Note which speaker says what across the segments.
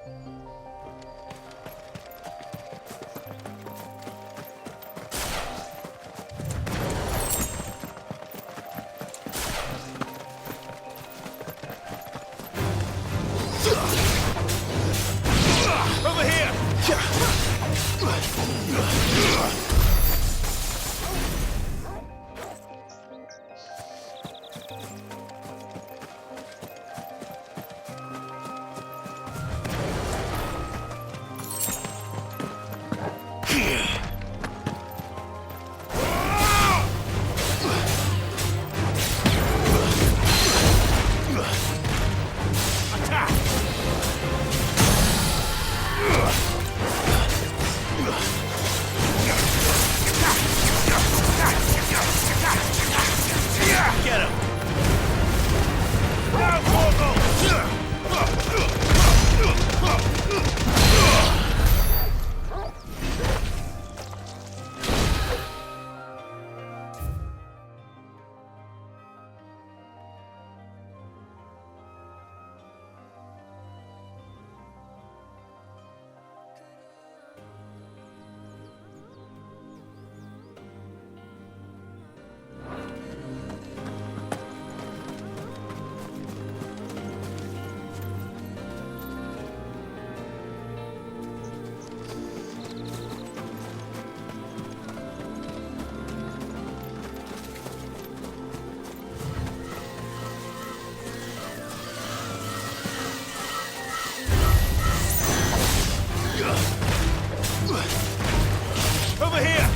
Speaker 1: Over here! Get him! Over here!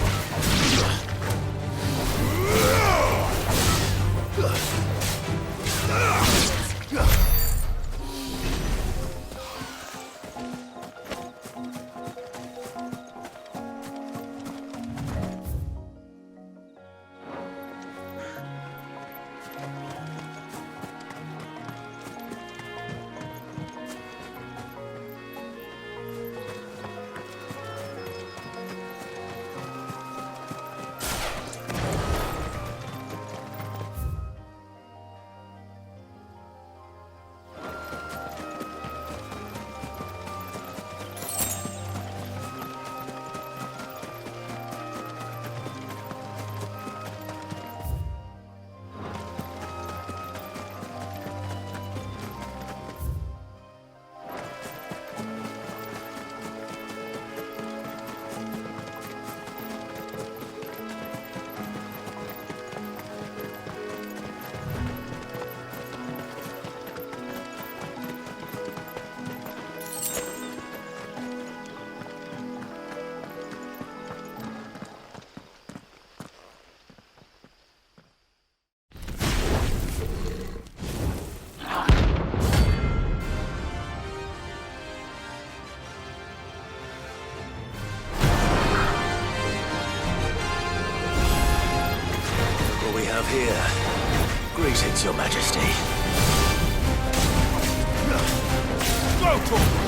Speaker 2: Here. Greetings, Your Majesty.
Speaker 1: Go to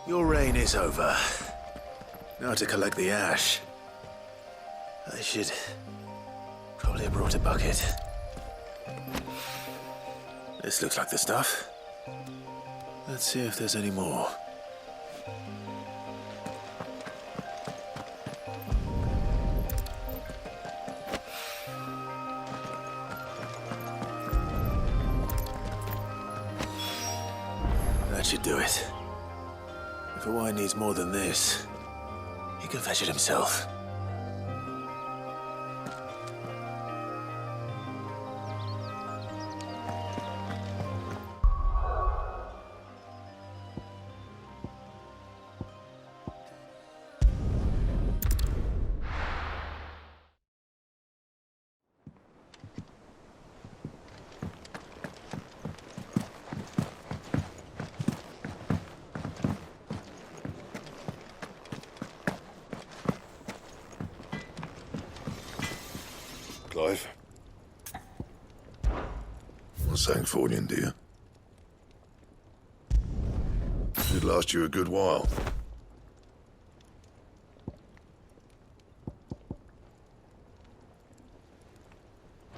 Speaker 2: Your reign is over. Now to collect the ash. I should probably have brought a bucket. This looks like the stuff. Let's see if there's any more. That should do it. If a wine needs more than this, he can fetch it himself.
Speaker 3: Clive? What's that for you, dear? It'd last you a good while.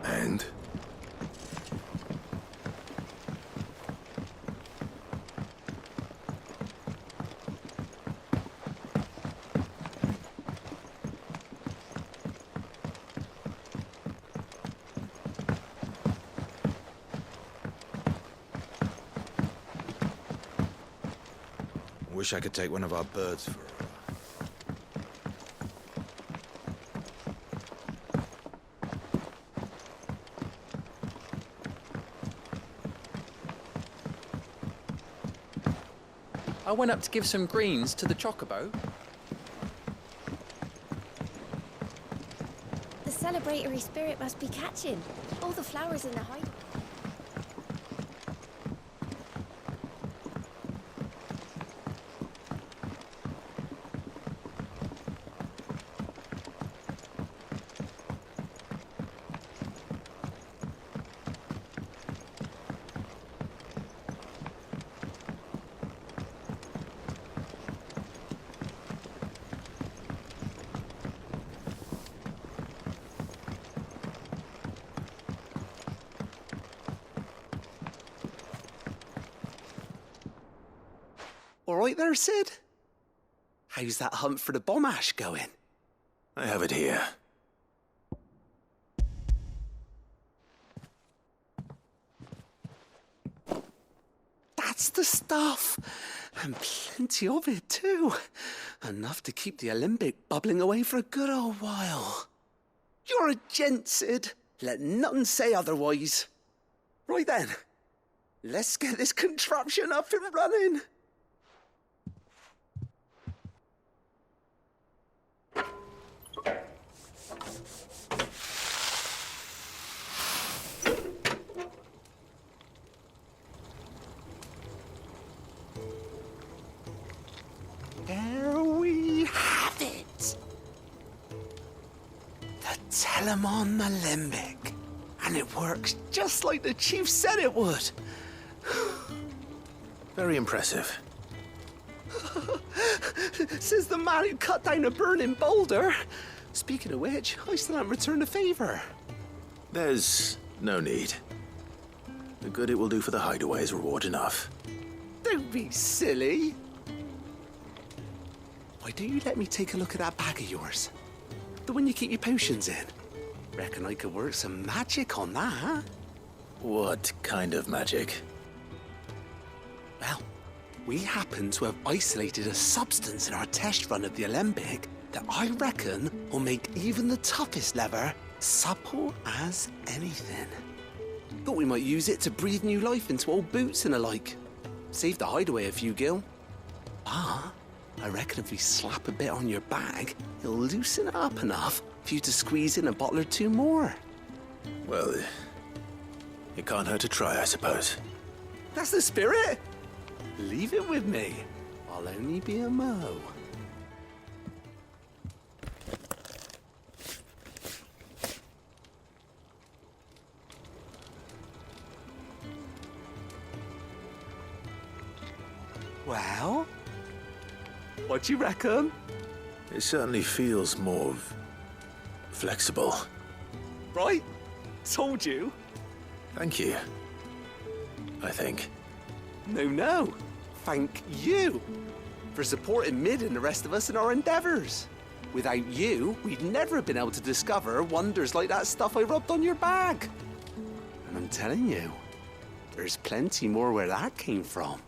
Speaker 3: And?
Speaker 4: Wish I could take one of our birds for
Speaker 5: I went up to give some greens to the chocobo.
Speaker 6: The celebratory spirit must be catching. All the flowers in the hive.
Speaker 7: All right there, Sid? How's that hunt for the bomb ash going?
Speaker 2: I have it here.
Speaker 7: That's the stuff. And plenty of it, too. Enough to keep the alembic bubbling away for a good old while. You're a gent, Sid. Let none say otherwise. Right then, let's get this contraption up and running. There we have it. The Telemon Alembic. And it works just like the chief said it would.
Speaker 2: Very impressive.
Speaker 7: Says the man who cut down a burning boulder. Speaking of which, I still haven't returned the favor.
Speaker 2: There's no need. The good it will do for the hideaway is reward enough.
Speaker 7: Don't be silly. Why don't you let me take a look at that bag of yours? The one you keep your potions in. Reckon I could work some magic on that.
Speaker 2: What kind of magic?
Speaker 7: Well, we happen to have isolated a substance in our test run of the alembic that I reckon will make even the toughest leather supple as anything. Thought we might use it to breathe new life into old boots and the like. Save the hideaway a few gil. Ah, I reckon if we slap a bit on your bag, it'll loosen it up enough for you to squeeze in a bottle or two more.
Speaker 2: Well, it can't hurt to try, I suppose.
Speaker 7: That's the spirit. Leave it with me. I'll only be a mo. Well, What do you reckon?
Speaker 2: It certainly feels more flexible.
Speaker 7: Right? Told you.
Speaker 2: Thank you. I think.
Speaker 7: No. Thank you for supporting Mid and the rest of us in our endeavours. Without you, we'd never have been able to discover wonders like that stuff I rubbed on your bag. And I'm telling you, there's plenty more where that came from.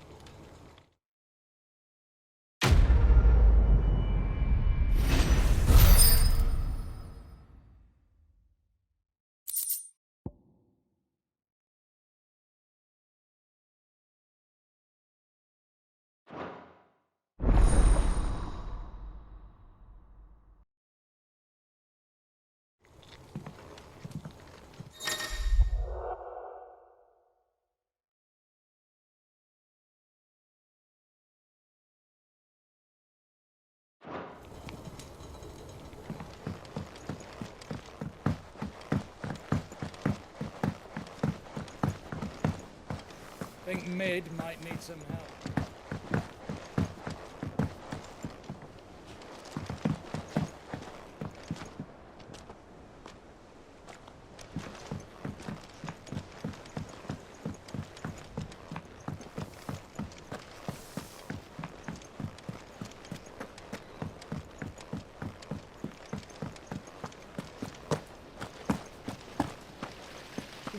Speaker 8: Think Mid might need some help.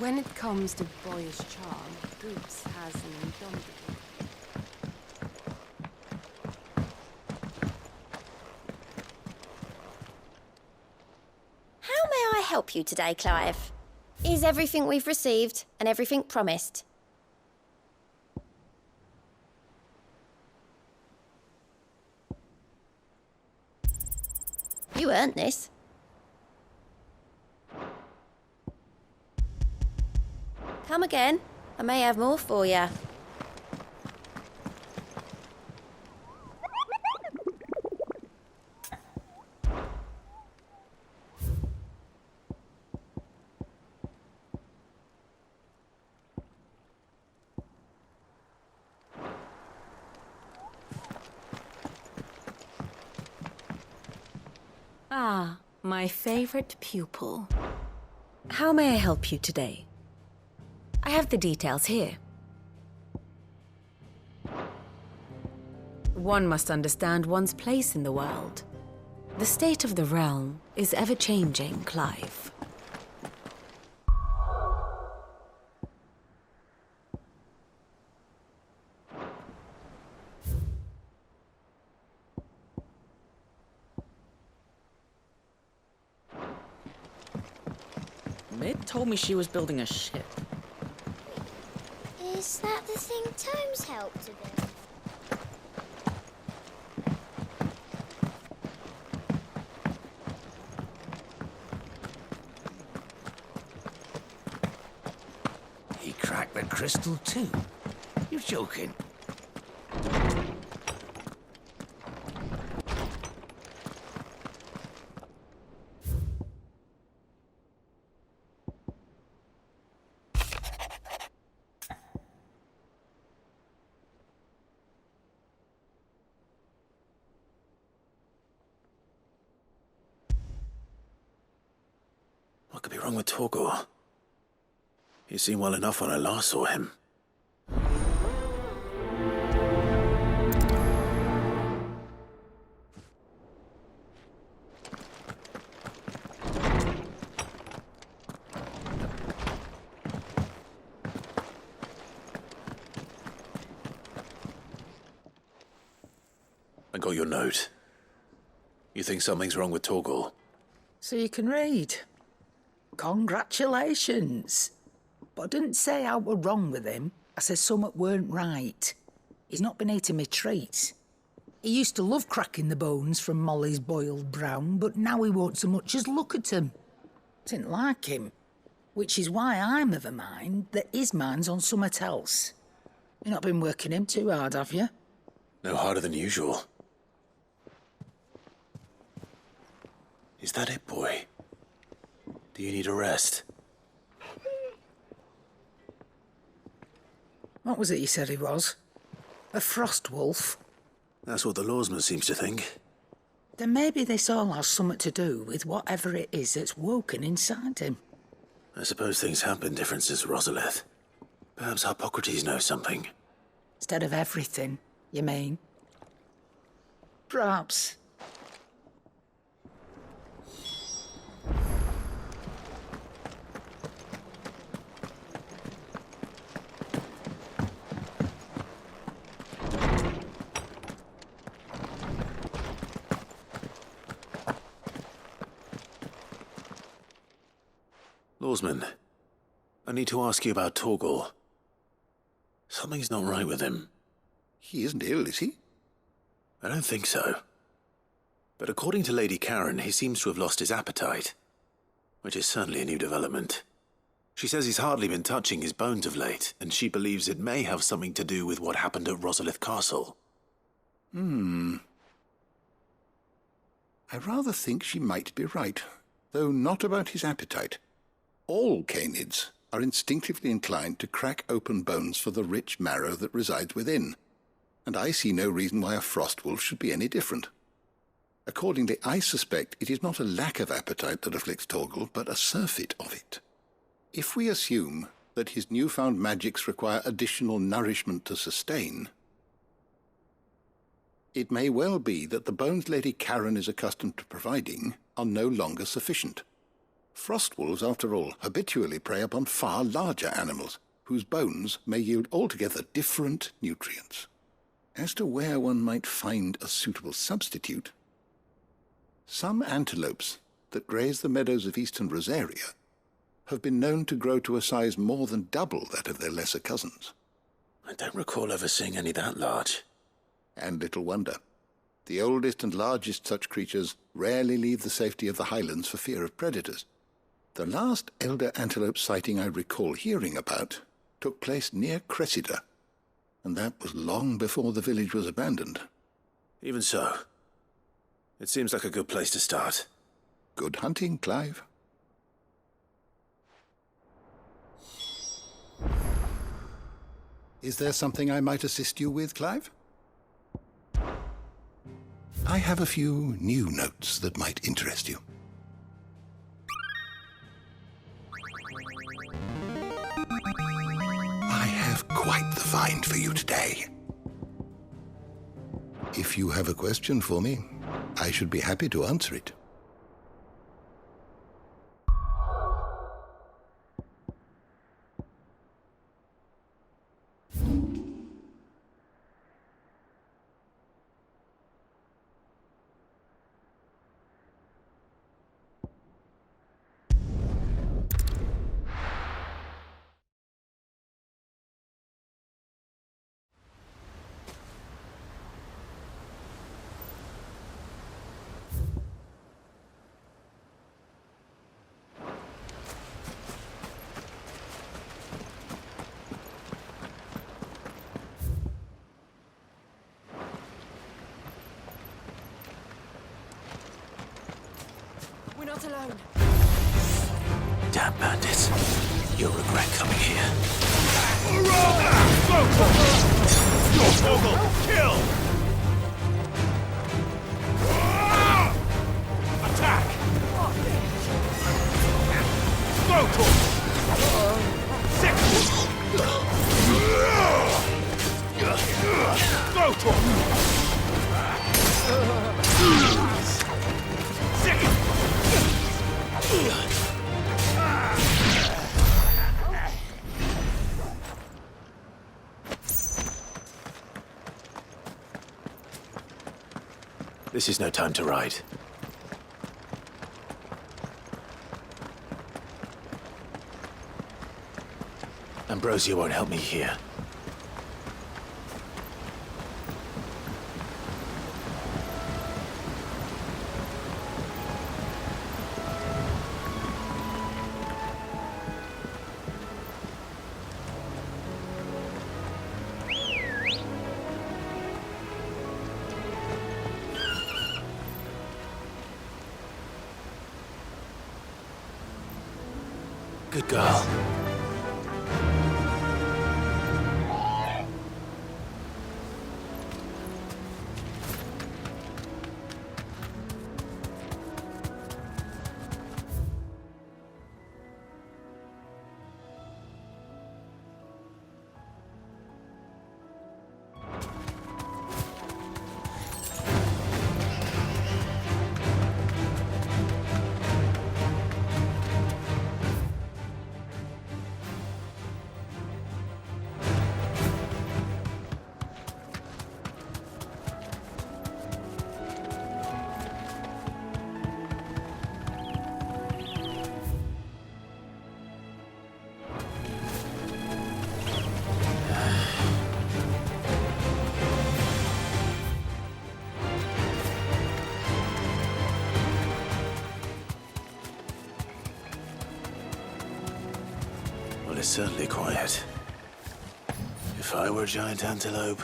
Speaker 6: When it comes to boyish charm, Goose has an indomitable. How may I help you today, Clive? Is everything we've received and everything promised? You earned this. Come again. I may have more for you.
Speaker 9: Ah, my favorite pupil. How may I help you today? I have the details here. One must understand one's place in the world. The state of the realm is ever-changing, Clive.
Speaker 5: Mid told me she was building a ship.
Speaker 10: Is that the thing Tomes helped to build?
Speaker 11: He cracked the crystal too? You're joking.
Speaker 2: What could be wrong with Torgor? He seemed well enough when I last saw him. I got your note. You think something's wrong with Torgor?
Speaker 11: So you can read. Congratulations. But I didn't say I were wrong with him. I said something weren't right. He's not been eating me treats. He used to love cracking the bones from Molly's boiled brown, but now he won't so much as look at 'em. Didn't like him. Which is why I'm of a mind that his mind's on something else. You've not been working him too hard, have you?
Speaker 2: No harder than usual. Is that it, boy? Do you need a rest?
Speaker 11: What was it you said he was? A frost wolf?
Speaker 2: That's what the lawsman seems to think.
Speaker 11: Then maybe this all has something to do with whatever it is that's woken inside him.
Speaker 2: I suppose things have been different since Rosalith. Perhaps Hippocrates knows something.
Speaker 11: Instead of everything, you mean? Perhaps.
Speaker 2: Lawsman, I need to ask you about Torgal. Something's not right with him.
Speaker 3: He isn't ill, is he?
Speaker 2: I don't think so. But according to Lady Karen, he seems to have lost his appetite, which is certainly a new development. She says he's hardly been touching his bones of late, and she believes it may have something to do with what happened at Rosalith Castle.
Speaker 3: I rather think she might be right, though not about his appetite. All canids are instinctively inclined to crack open bones for the rich marrow that resides within, and I see no reason why a frost wolf should be any different. Accordingly, I suspect it is not a lack of appetite that afflicts Torgal, but a surfeit of it. If we assume that his newfound magics require additional nourishment to sustain, it may well be that the bones Lady Karen is accustomed to providing are no longer sufficient. Frost wolves, after all, habitually prey upon far larger animals, whose bones may yield altogether different nutrients. As to where one might find a suitable substitute, some antelopes that graze the meadows of eastern Rosaria have been known to grow to a size more than double that of their lesser cousins.
Speaker 2: I don't recall ever seeing any that large.
Speaker 3: And little wonder. The oldest and largest such creatures rarely leave the safety of the highlands for fear of predators. The last elder antelope sighting I recall hearing about took place near Cressida, and that was long before the village was abandoned.
Speaker 2: Even so, it seems like a good place to start.
Speaker 3: Good hunting, Clive. Is there something I might assist you with, Clive? I have a few new notes that might interest you. I have quite the find for you today. If you have a question for me, I should be happy to answer it.
Speaker 9: We're not alone.
Speaker 2: Damn bandits. You'll regret coming here.
Speaker 1: Go, Torgal! Kill! Attack! Go, Torgal! Sick! Go, Torgal! Sick!
Speaker 2: This is no time to ride. Ambrosia won't help me here. Good girl. is certainly quiet. If I were a giant antelope,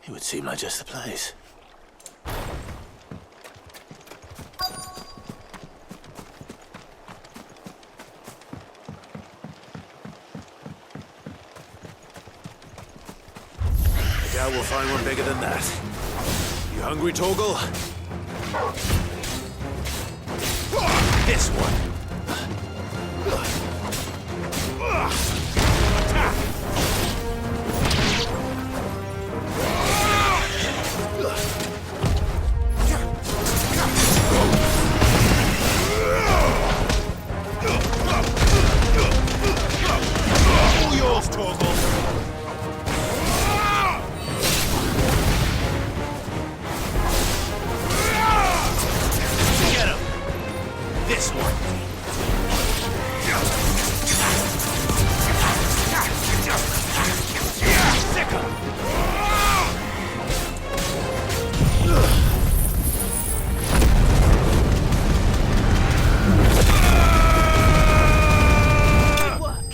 Speaker 2: it would seem like just the place. I doubt we'll find one bigger than that. You hungry, Torgal? This one.
Speaker 1: All yours, Torgal.
Speaker 2: Get him! This one. Sick 'em.
Speaker 9: Good work.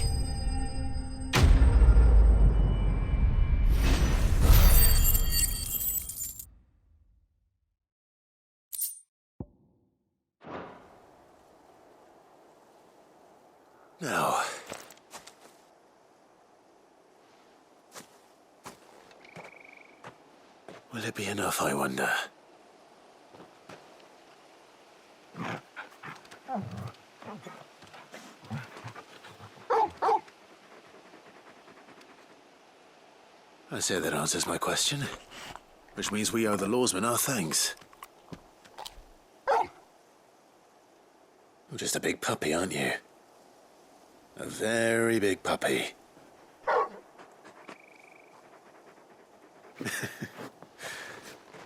Speaker 2: Now, will it be enough, I wonder? I say that answers my question, which means we owe the lawsman our thanks. You're just a big puppy, aren't you? A very big puppy.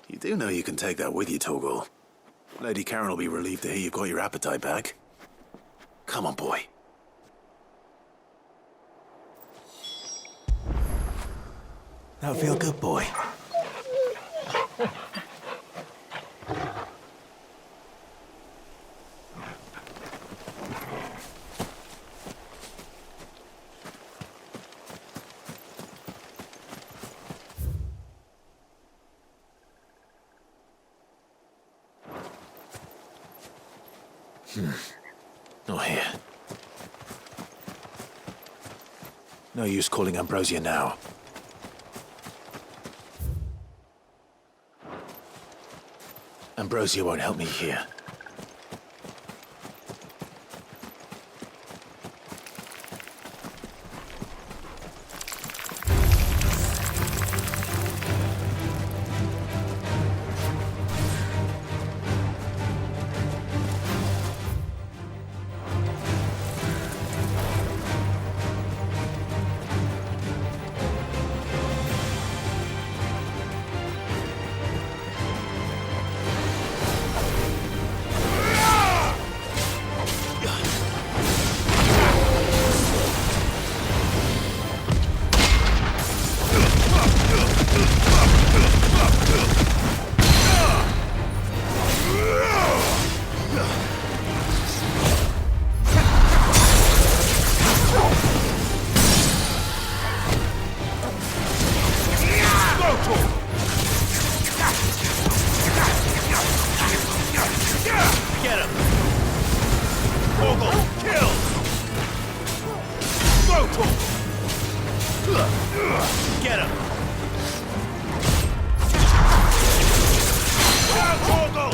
Speaker 2: You do know you can take that with you, Torgal. Lady Karen will be relieved to hear you've got your appetite back. Come on, boy. That'll feel good, boy. Not here. No use calling Ambrosia now. Ambrosia won't help me here.
Speaker 1: Get him! Torgal, kill! Go, Torgal! Get him! Down, Torgal!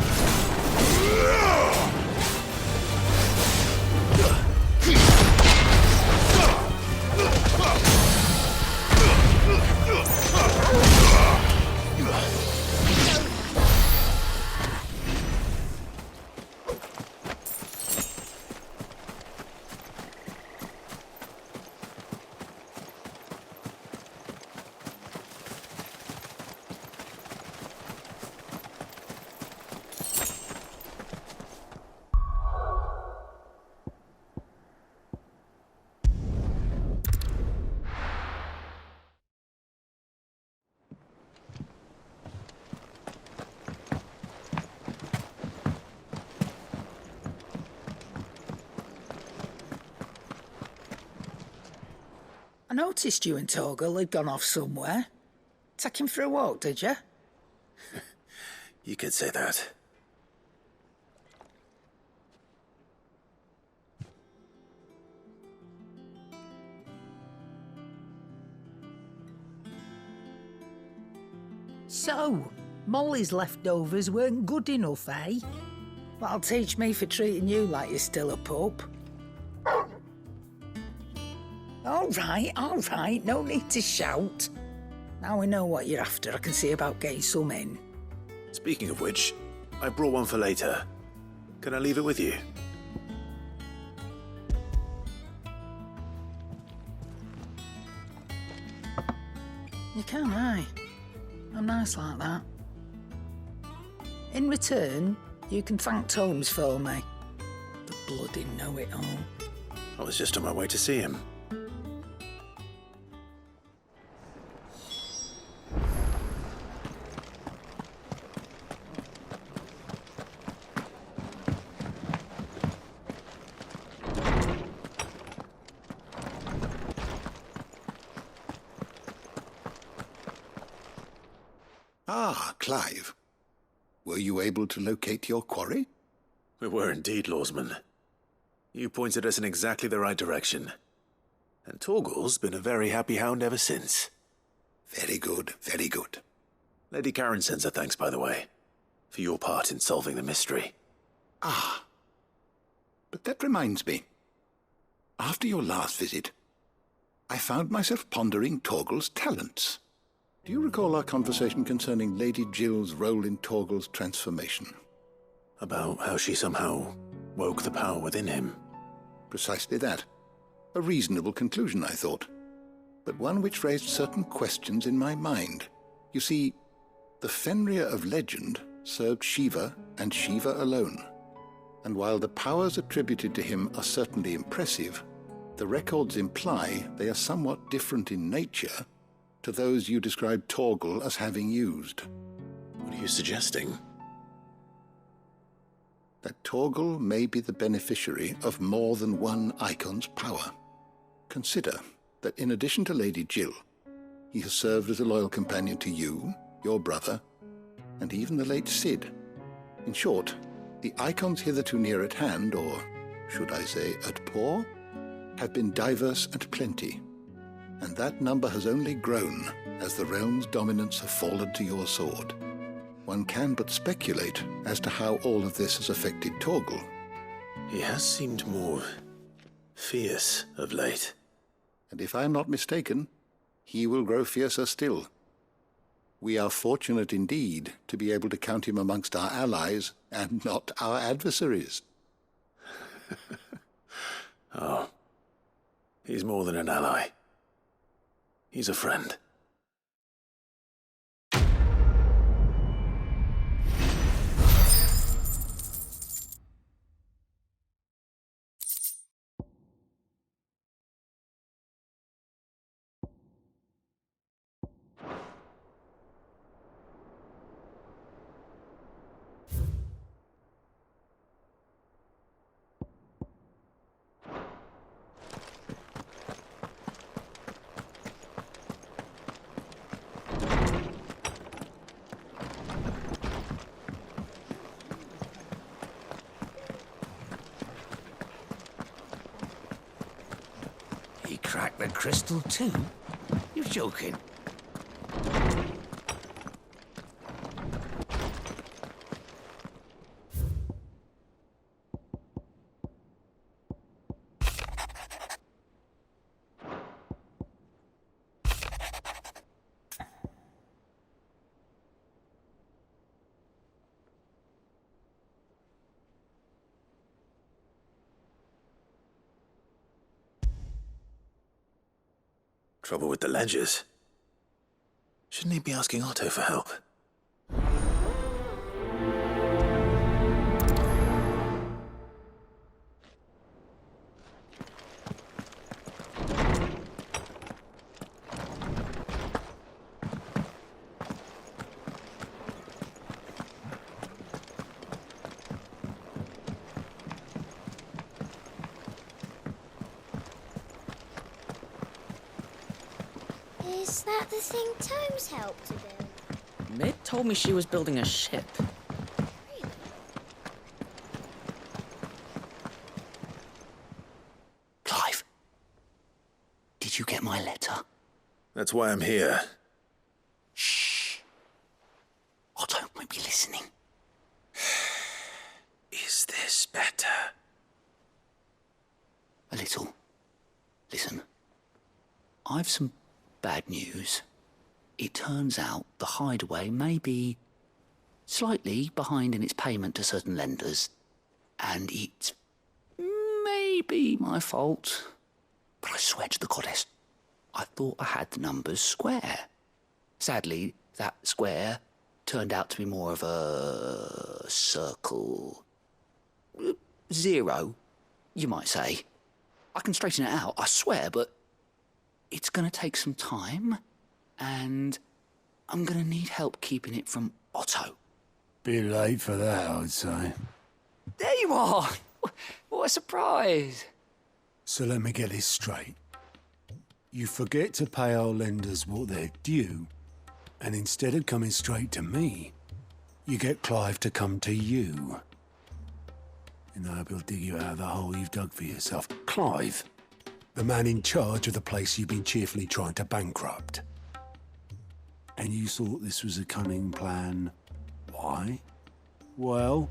Speaker 11: I noticed you and Torgal had gone off somewhere. Take him for a walk, did you?
Speaker 2: You could say that.
Speaker 11: So, Molly's leftovers weren't good enough, eh? That'll teach me for treating you like you're still a pup. All right, no need to shout. Now we know what you're after, I can see about getting some in.
Speaker 2: Speaking of which, I brought one for later. Can I leave it with you?
Speaker 11: You can, aye. I'm nice like that. In return, you can thank Tomes for me. The bloody know-it-all.
Speaker 2: I was just on my way to see him.
Speaker 3: Ah, Clive. Were you able to locate your quarry?
Speaker 2: We were indeed, Lawsman. You pointed us in exactly the right direction. And Torgal's been a very happy hound ever since.
Speaker 3: Very good, very good.
Speaker 2: Lady Karen sends her thanks, by the way, for your part in solving the mystery.
Speaker 3: Ah. But that reminds me. After your last visit, I found myself pondering Torgal's talents. Do you recall our conversation concerning Lady Jill's role in Torgal's transformation?
Speaker 2: About how she somehow woke the power within him.
Speaker 3: Precisely that. A reasonable conclusion, I thought. But one which raised certain questions in my mind. You see, the Fenrir of legend served Shiva and Shiva alone. And while the powers attributed to him are certainly impressive, the records imply they are somewhat different in nature to those you described Torgal as having used.
Speaker 2: What are you suggesting?
Speaker 3: That Torgal may be the beneficiary of more than one icon's power. Consider that in addition to Lady Jill, he has served as a loyal companion to you, your brother, and even the late Cid. In short, the icons hitherto near at hand, or should I say at paw, have been diverse and plenty. And that number has only grown as the realm's dominance have fallen to your sword. One can but speculate as to how all of this has affected Torgal.
Speaker 2: He has seemed more fierce of late.
Speaker 3: And if I am not mistaken, he will grow fiercer still. We are fortunate indeed to be able to count him amongst our allies and not our adversaries.
Speaker 2: Oh, he's more than an ally. He's a friend.
Speaker 12: He cracked the crystal too? You're joking.
Speaker 2: Trouble with the ledgers. Shouldn't he be asking Otto for help?
Speaker 10: Is that the thing Tomes helped to build?
Speaker 5: Mid told me she was building a ship.
Speaker 10: Really?
Speaker 12: Clive, did you get my letter?
Speaker 2: That's why I'm here.
Speaker 12: Shh. Otto might be listening.
Speaker 2: Is this better?
Speaker 12: A little. Listen, I've some bad news. It turns out the Hideaway may be slightly behind in its payment to certain lenders, and it's maybe my fault. But I swear to the goddess, I thought I had the numbers square. Sadly, that square turned out to be more of a circle. 0, you might say. I can straighten it out, I swear, but it's going to take some time, and I'm going to need help keeping it from Otto.
Speaker 13: Bit late for that, I'd say.
Speaker 12: There you are! What a surprise!
Speaker 13: So let me get this straight. You forget to pay our lenders what they're due, and instead of coming straight to me, you get Clive to come to you. And I hope he'll dig you out of the hole you've dug for yourself. Clive, the man in charge of the place you've been cheerfully trying to bankrupt. And you thought this was a cunning plan. Why? Well,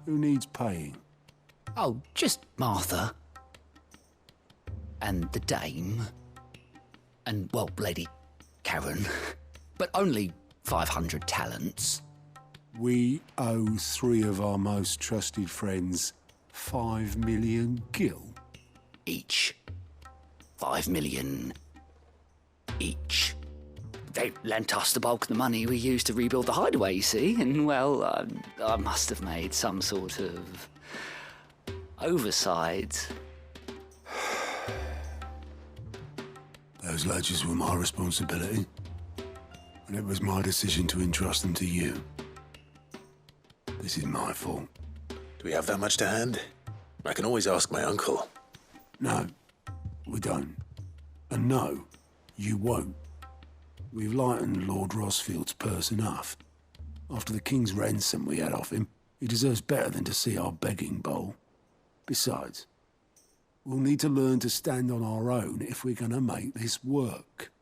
Speaker 13: who needs paying?
Speaker 12: Oh, just Martha. And the Dame. And, well, Lady Karen. But only 500 talents.
Speaker 13: We owe 3 of our most trusted friends 5 million gil.
Speaker 12: Each. 5 million each. They lent us the bulk of the money we used to rebuild the Hideaway, you see, and, well, I must have made some sort of oversight.
Speaker 13: Those ledgers were my responsibility, and it was my decision to entrust them to you. This is my fault.
Speaker 2: Do we have that much to hand? I can always ask my uncle.
Speaker 13: No, we don't. And no, you won't. We've lightened Lord Rosfield's purse enough. After the king's ransom we had off him, he deserves better than to see our begging bowl. Besides, we'll need to learn to stand on our own if we're going to make this work.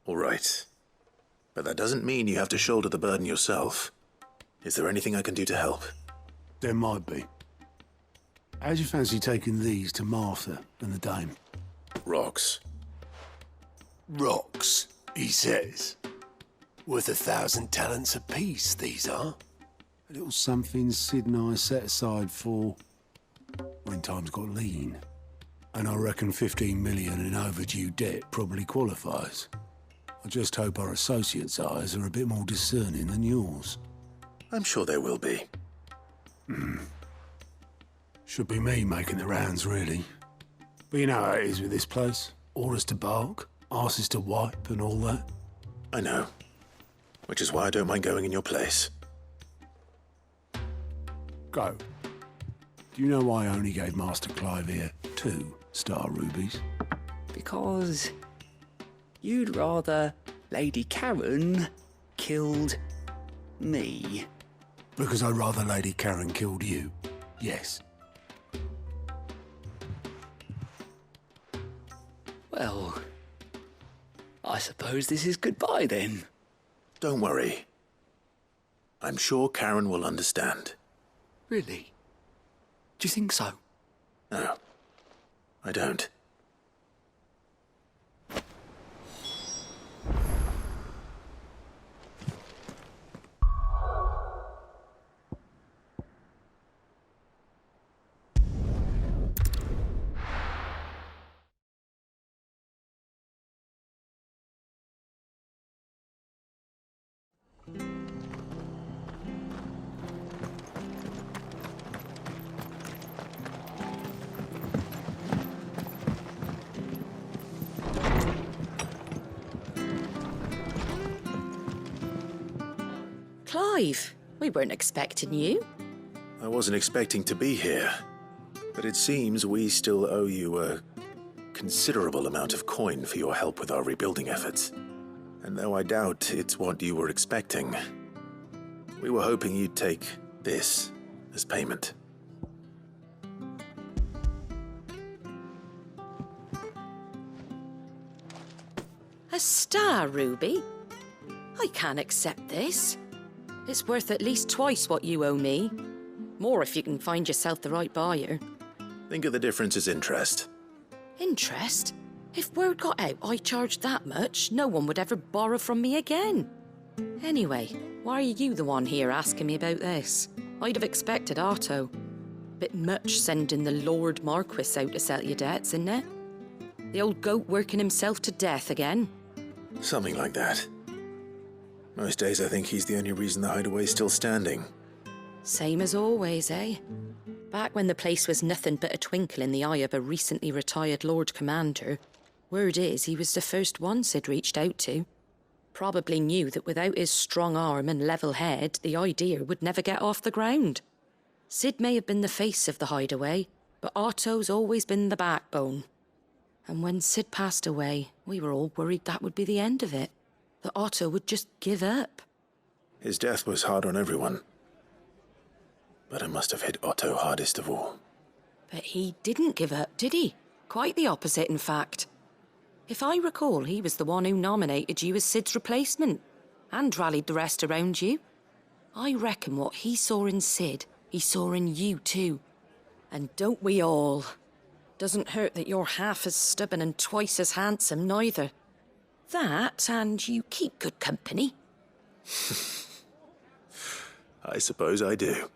Speaker 2: All right. But that doesn't mean you have to shoulder the burden yourself. Is there anything I can do to help?
Speaker 13: There might be. How'd you fancy taking these to Martha and the Dame?
Speaker 2: Rocks.
Speaker 14: Rocks, he says. Worth 1,000 talents apiece, these are.
Speaker 13: A little something Sid and I set aside for when times got lean. And I reckon 15 million in overdue debt probably qualifies. I just hope our associates' eyes are a bit more discerning than yours.
Speaker 2: I'm sure there will be.
Speaker 13: Should be me making the rounds, really. But you know how it is with this place. Orders to bark, arses to wipe and all that.
Speaker 2: I know. Which is why I don't mind going in your place.
Speaker 13: Go. Do you know why I only gave Master Clive here 2 star rubies?
Speaker 12: Because you'd rather Lady Karen killed me.
Speaker 13: Because I'd rather Lady Karen killed you. Yes.
Speaker 12: Well, I suppose this is goodbye then.
Speaker 2: Don't worry. I'm sure Karen will understand.
Speaker 12: Really? Do you think so?
Speaker 2: No, I don't.
Speaker 9: Clive, we weren't expecting you.
Speaker 2: I wasn't expecting to be here, but it seems we still owe you a considerable amount of coin for your help with our rebuilding efforts. And though I doubt it's what you were expecting, we were hoping you'd take this as payment.
Speaker 9: A star ruby? I can't accept this. It's worth at least twice what you owe me. More if you can find yourself the right buyer.
Speaker 2: Think of the difference as interest.
Speaker 9: Interest? If word got out I charged that much, no one would ever borrow from me again. Anyway, why are you the one here asking me about this? I'd have expected Otto. Bit much sending the Lord Marquis out to settle your debts, isn't it? The old goat working himself to death again.
Speaker 2: Something like that. Most days I think he's the only reason the hideaway's still standing.
Speaker 9: Same as always, eh? Back when the place was nothing but a twinkle in the eye of a recently retired Lord Commander, word is he was the first one Sid reached out to. Probably knew that without his strong arm and level head, the idea would never get off the ground. Sid may have been the face of the hideaway, but Otto's always been the backbone. And when Sid passed away, we were all worried that would be the end of it. That Otto would just give up.
Speaker 2: His death was hard on everyone. But it must have hit Otto hardest of all.
Speaker 9: But he didn't give up, did he? Quite the opposite, in fact. If I recall, he was the one who nominated you as Sid's replacement, and rallied the rest around you. I reckon what he saw in Sid, he saw in you too. And don't we all? Doesn't hurt that you're half as stubborn and twice as handsome, neither. That, and you keep good company.
Speaker 2: I suppose I do.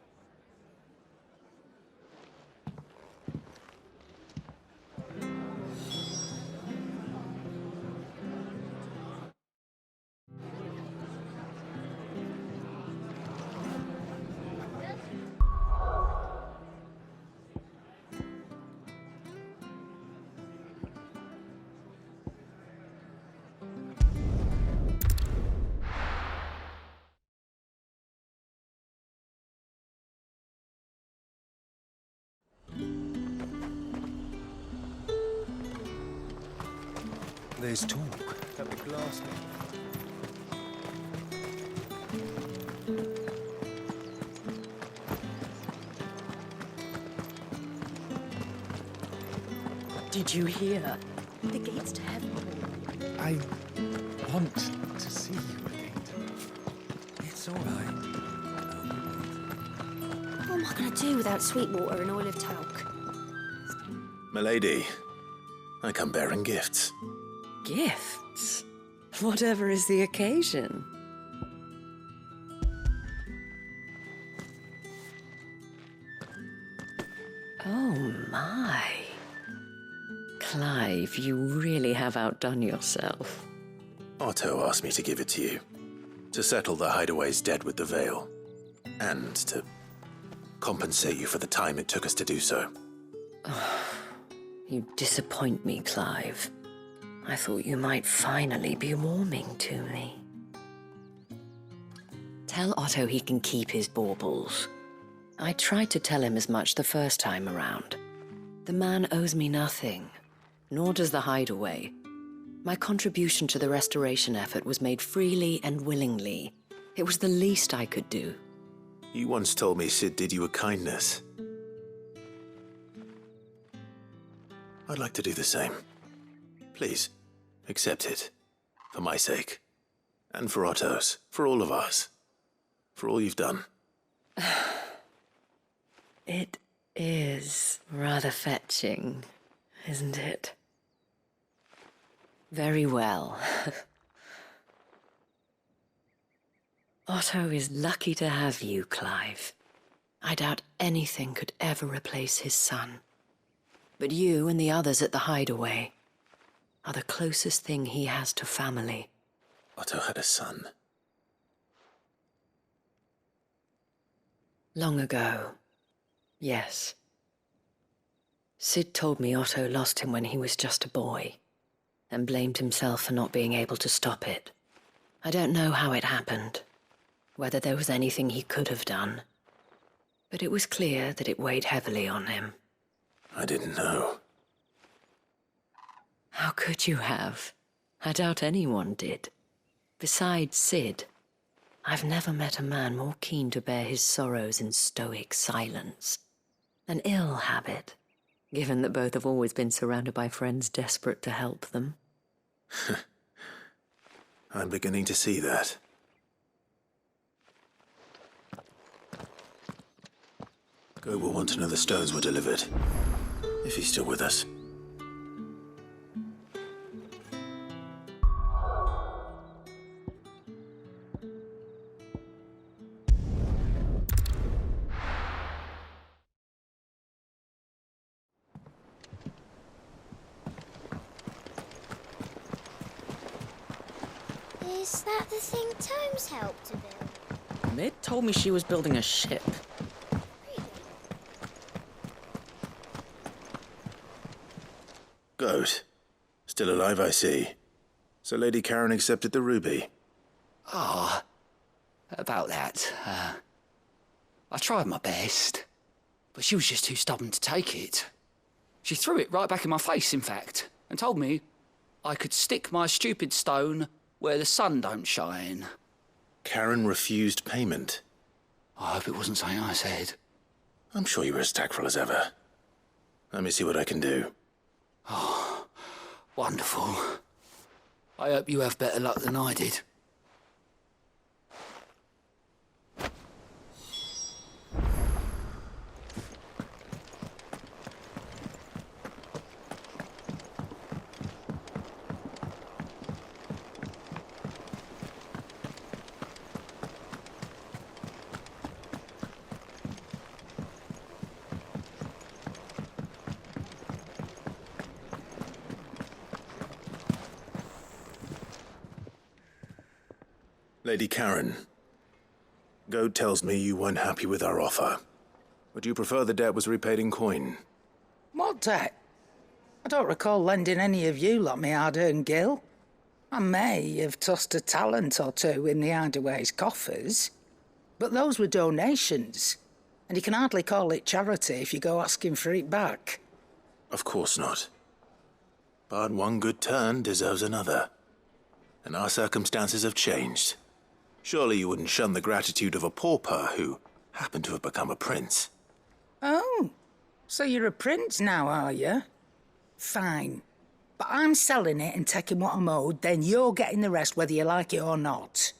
Speaker 14: There's talk at the glass.
Speaker 9: Did you hear? The gates to heaven.
Speaker 14: I want to see you again. It's all right.
Speaker 10: What am I going to do without sweet water and olive talc?
Speaker 2: Milady, I come bearing gifts.
Speaker 9: Gifts? Whatever is the occasion. Oh my. Clive, you really have outdone yourself.
Speaker 2: Otto asked me to give it to you. To settle the hideaway's debt with the veil. And to compensate you for the time it took us to do so.
Speaker 9: You disappoint me, Clive. I thought you might finally be warming to me. Tell Otto he can keep his baubles. I tried to tell him as much the first time around. The man owes me nothing, nor does the hideaway. My contribution to the restoration effort was made freely and willingly. It was the least I could do.
Speaker 2: You once told me Sid did you a kindness. I'd like to do the same. Please, accept it. For my sake. And for Otto's. For all of us. For all you've done.
Speaker 9: It is rather fetching, isn't it? Very well. Otto is lucky to have you, Clive. I doubt anything could ever replace his son. But you and the others at the hideaway are the closest thing he has to family.
Speaker 2: Otto had a son.
Speaker 9: Long ago, yes. Sid told me Otto lost him when he was just a boy, and blamed himself for not being able to stop it. I don't know how it happened, whether there was anything he could have done, but it was clear that it weighed heavily on him.
Speaker 2: I didn't know.
Speaker 9: How could you have? I doubt anyone did. Besides Sid, I've never met a man more keen to bear his sorrows in stoic silence. An ill habit, given that both have always been surrounded by friends desperate to help them.
Speaker 2: I'm beginning to see that. Goat will want to know the stones were delivered, if he's still with us.
Speaker 10: Is that the thing Tomes helped to build?
Speaker 5: Mid told me she was building a ship.
Speaker 2: Goat. Still alive, I see. So Lady Karen accepted the ruby.
Speaker 12: Ah, about that. I tried my best, but she was just too stubborn to take it. She threw it right back in my face, in fact, and told me I could stick my stupid stone where the sun don't shine.
Speaker 2: Karen refused payment.
Speaker 12: I hope it wasn't something I said.
Speaker 2: I'm sure you were as tactful as ever. Let me see what I can do.
Speaker 12: Oh, wonderful. I hope you have better luck than I did.
Speaker 2: Lady Karen, Goat tells me you weren't happy with our offer. Would you prefer the debt was repaid in coin?
Speaker 11: What debt? I don't recall lending any of you like me hard-earned gil. I may have tossed a talent or two in the Hideaway's coffers, but those were donations, and you can hardly call it charity if you go asking for it back.
Speaker 2: Of course not. But one good turn deserves another. And our circumstances have changed. Surely you wouldn't shun the gratitude of a pauper who happened to have become a prince.
Speaker 11: Oh, so you're a prince now, are you? Fine. But I'm selling it and taking what I'm owed, then you're getting the rest whether you like it or not.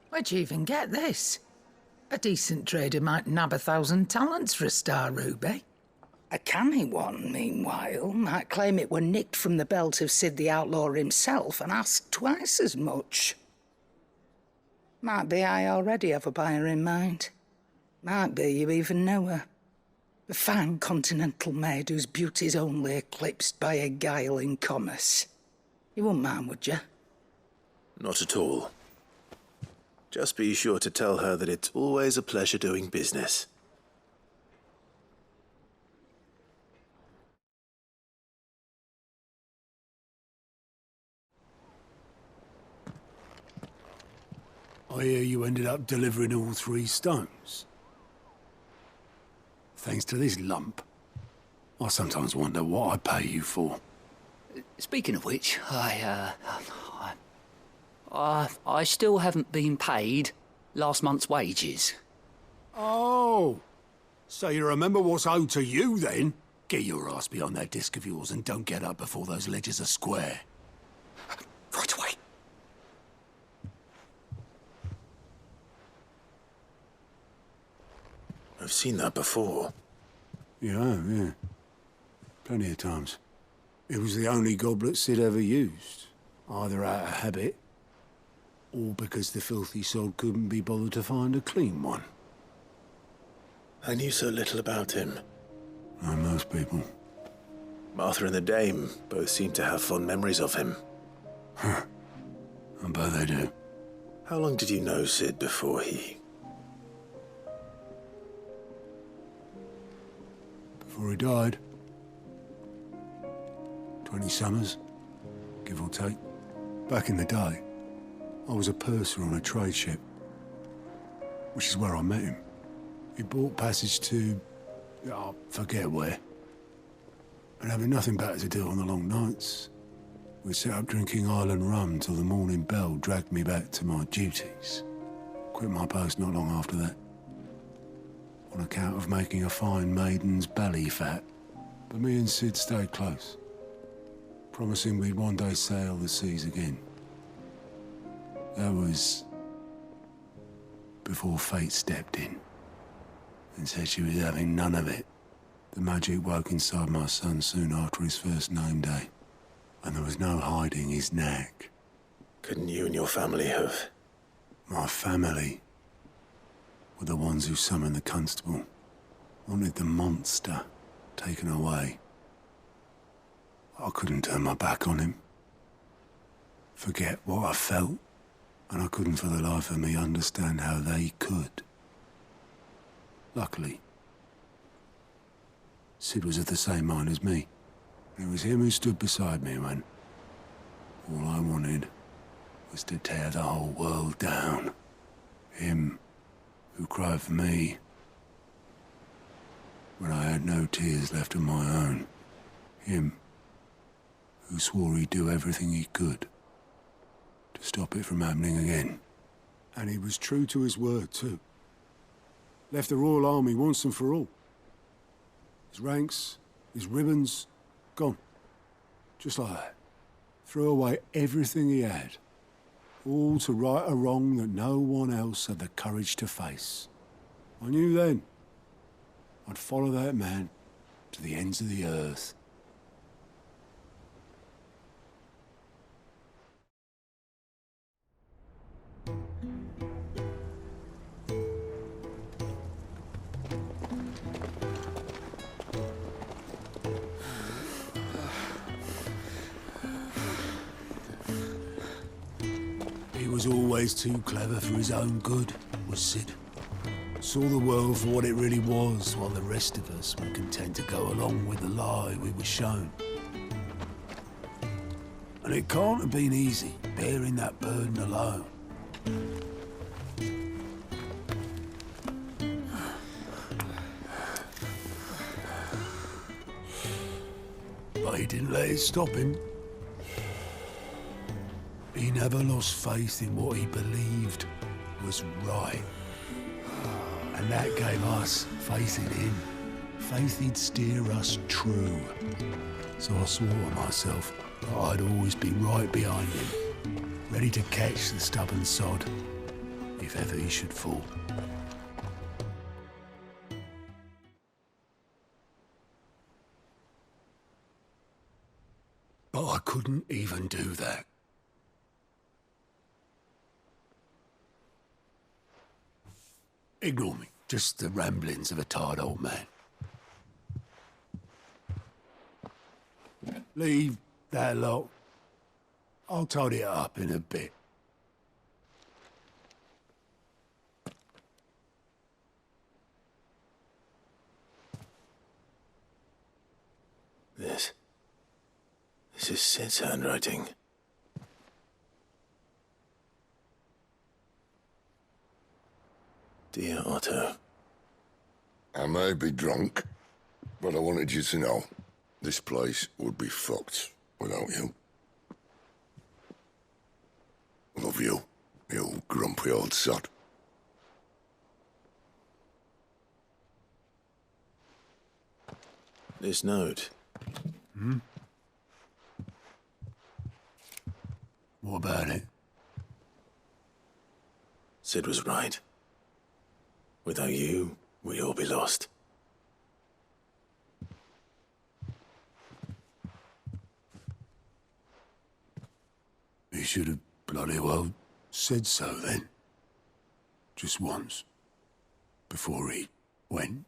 Speaker 11: Where'd you even get this? A decent trader might nab 1,000 talents for a star ruby. A canny one, meanwhile, might claim it were nicked from the belt of Sid the Outlaw himself and ask twice as much. Might be I already have a buyer in mind. Might be you even know her. A fine continental maid whose beauty's only eclipsed by a guile in commerce. You wouldn't mind, would you?
Speaker 2: Not at all. Just be sure to tell her that it's always a pleasure doing business.
Speaker 13: I hear you ended up delivering all 3 stones. Thanks to this lump. I sometimes wonder what I pay you for.
Speaker 12: Speaking of which, I still haven't been paid last month's wages.
Speaker 13: Oh, so you remember what's owed to you then? Get your ass behind that disc of yours and don't get up before those ledgers are square.
Speaker 12: Right away.
Speaker 2: I've seen that before.
Speaker 13: Yeah. Plenty of times. It was the only goblet Sid ever used, either out of habit, or because the filthy sod couldn't be bothered to find a clean one.
Speaker 2: I knew so little about him.
Speaker 13: Like most people.
Speaker 2: Martha and the Dame both seem to have fond memories of him.
Speaker 13: I bet they do.
Speaker 2: How long did you know Sid before he...
Speaker 13: Before he died? 20 summers, give or take. Back in the day, I was a purser on a trade ship, which is where I met him. He bought passage to... I forget where. And having nothing better to do on the long nights, we set up drinking island rum till the morning bell dragged me back to my duties. Quit my post not long after that, on account of making a fine maiden's belly fat. But me and Sid stayed close, promising we'd one day sail the seas again. That was before fate stepped in and said she was having none of it. The magic woke inside my son soon after his first name day, and there was no hiding his knack.
Speaker 2: Couldn't you and your family have?
Speaker 13: My family were the ones who summoned the constable, wanted the monster taken away. I couldn't turn my back on him, forget what I felt, and I couldn't for the life of me understand how they could. Luckily, Sid was of the same mind as me. It was him who stood beside me when all I wanted was to tear the whole world down. Him who cried for me when I had no tears left of my own. Him who swore he'd do everything he could to stop it from happening again. And he was true to his word, too. Left the Royal Army once and for all. His ranks, his ribbons, gone. Just like that. Threw away everything he had. All to right a wrong that no one else had the courage to face. I knew then I'd follow that man to the ends of the earth. He was always too clever for his own good, was Sid. Saw the world for what it really was, while the rest of us were content to go along with the lie we were shown. And it can't have been easy, bearing that burden alone. But he didn't let it stop him. He never lost faith in what he believed was right. And that gave us faith in him. Faith he'd steer us true. So I swore to myself that I'd always be right behind him, ready to catch the stubborn sod, if ever he should fall. But I couldn't even do that. Ignore me. Just the ramblings of a tired old man. Leave that lot. I'll tidy it up in a bit.
Speaker 2: This is Sid's handwriting. Dear Otto.
Speaker 15: I may be drunk, but I wanted you to know this place would be fucked without you. Love you, you grumpy old sod.
Speaker 2: This note.
Speaker 13: Hmm? What about it?
Speaker 2: Sid was right. Without you, we'd all be lost.
Speaker 13: He should have bloody well said so then. Just once. Before he went.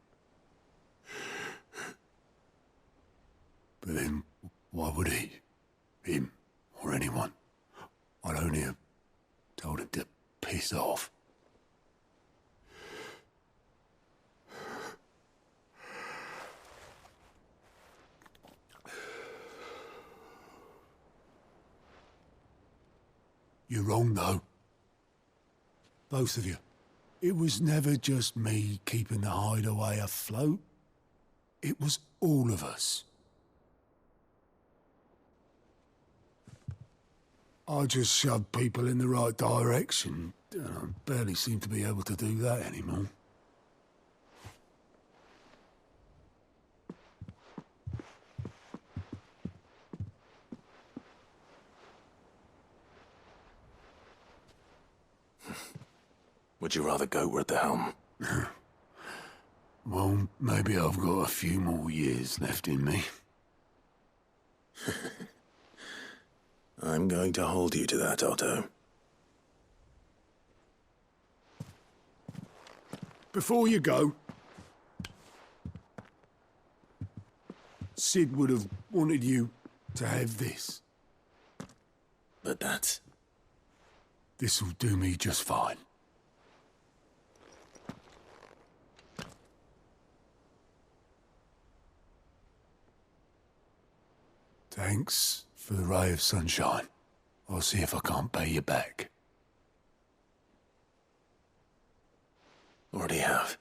Speaker 13: But then, why would he? Him, or anyone? I'd only have told him to piss off. You're wrong, though. Both of you. It was never just me keeping the hideaway afloat. It was all of us. I just shoved people in the right direction, and I barely seem to be able to do that anymore.
Speaker 2: Would you rather go at the helm?
Speaker 13: Well, maybe I've got a few more years left in me.
Speaker 2: I'm going to hold you to that, Otto.
Speaker 13: Before you go, Sid would have wanted you to have this.
Speaker 2: But that's...
Speaker 13: This'll do me just fine. Thanks for the ray of sunshine. I'll see if I can't pay you back.
Speaker 2: Already have.